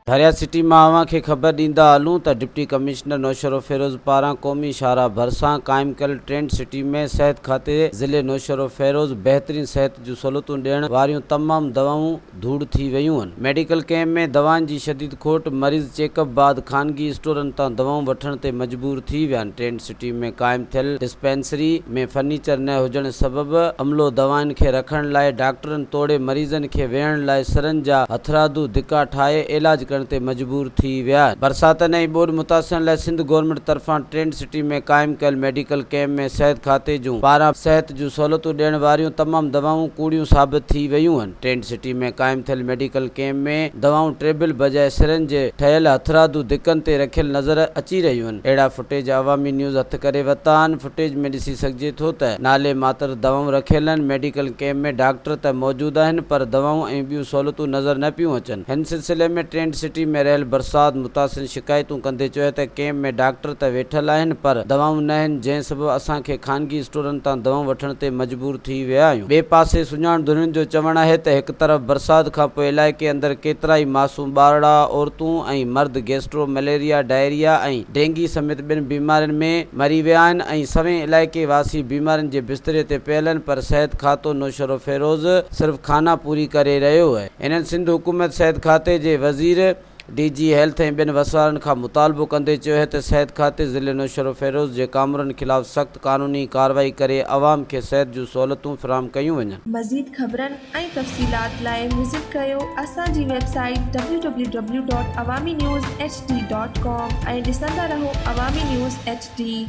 हरिया सिटी मां अवां खे ख़बर ॾींदा हलूं त डिप्टी कमिश्नर नौशरो फेरोज़ पारां क़ौमी शाहराह भरिसां क़ाइम कयल ट्रेंड सिटी में सिहत खाते ज़िले नौशरो फेरोज़ बहितरीन सिहत जूं सहूलियतूं ॾियण वारियूं तमामु दवाऊं धूड़ थी वयूं आहिनि। मेडिकल कैंप में दवाउनि जी शदीद खोट, मरीज़ चेकअप बाद ख़ानगी स्टोरनि तां दवाऊं वठण ते मजबूर थी विया आहिनि। ट्रेंड सिटी में क़ाइम थियल डिस्पेंसरी में फर्नीचर न हुजण सबबि अमलो दवाउनि खे रखण लाइ डॉक्टरनि तोड़े मरीज़नि खे वेहण लाइ सरनि जा हथरादू धिका ठाहे इलाज ते मजबूर थी विया। बरसातनि ऐं ॿोॾि मुतासिरनि लाइ सिंध गवर्नमेंट तरफ़ां ट्रेंड सिटी में क़ाइम कयल मेडिकल कैंप में सिहत खाते जूं पारां सिहत जूं सहूलियतूं ॾियण वारियूं तमामु दवाऊं कूड़ियूं साबित थी वयूं आहिनि। ट्रेंड सिटी में क़ाइम थियल मेडिकल कैंप में दवाऊं टेबल बजाए सिरनि जे ठहियल हथरादू धिकनि ते रखियल नज़र अची रहियूं आहिनि। अहिड़ा फुटेज अवामी न्यूज़ हथ करे वरिता आहिनि। फुटेज में ॾिसी सघिजे थो त नाले मात्र दवाऊं रखियल आहिनि। मेडिकल कैंप में डॉक्टर त मौजूदु आहिनि पर दवाऊं ऐं ॿियूं सहूलियतूं नज़र न पियूं अचनि। हिन सिलसिले में ट्रेंड सिटी में रहियल बरसात मुतासिर शिकायतूं कंदे चयो त कैंप में डॉक्टर त वेठल आहिनि पर दवाऊं न आहिनि, जंहिं सबबि असांखे ख़ानगी स्टोरनि तां दवाऊं वठण ते मजबूर थी विया आहियूं। ॿिए पासे सुञाण धुरियुनि जो चवणु आहे त हिकु तरफ़ बरसात खां पोइ इलाइक़े अंदरि केतिरा ई मासूम ॿारड़ा, औरतूं ऐं मर्द गैस्ट्रो, मलेरिया, डायरिया ऐं डेंगी समेत ॿिनि बीमारियुनि में मरी विया आहिनि ऐं सवें इलाइक़े वासी बीमारियुनि जे बिस्तरे ते पियल आहिनि पर सिहत खातो नौशरो फेरोज़ सिर्फ़ खाना पूरी करे रहियो आहे। इन्हनि सिंध हुकूमत सिहत खाते जे वज़ीर DG हेल्थ ऐं ॿिनि वसारनि खां मुतालबो कंदे चयो है त सिहत खाते ज़िले नौशरो फेरोज़ जे कामरनि ख़िलाफ़ सख़्त क़ानूनी कार्रवाई करे अवाम खे सिहत जूं सहूलियतूं फ़राहम कयूं वञनि। मज़ीद ख़बरनि ऐं तफ़सीलात लाइ विज़िट कयो असांजी वेबसाइट www.awamiNewsHD.com ऐं ॾिसंदा रहो अवामी न्यूज़ HD।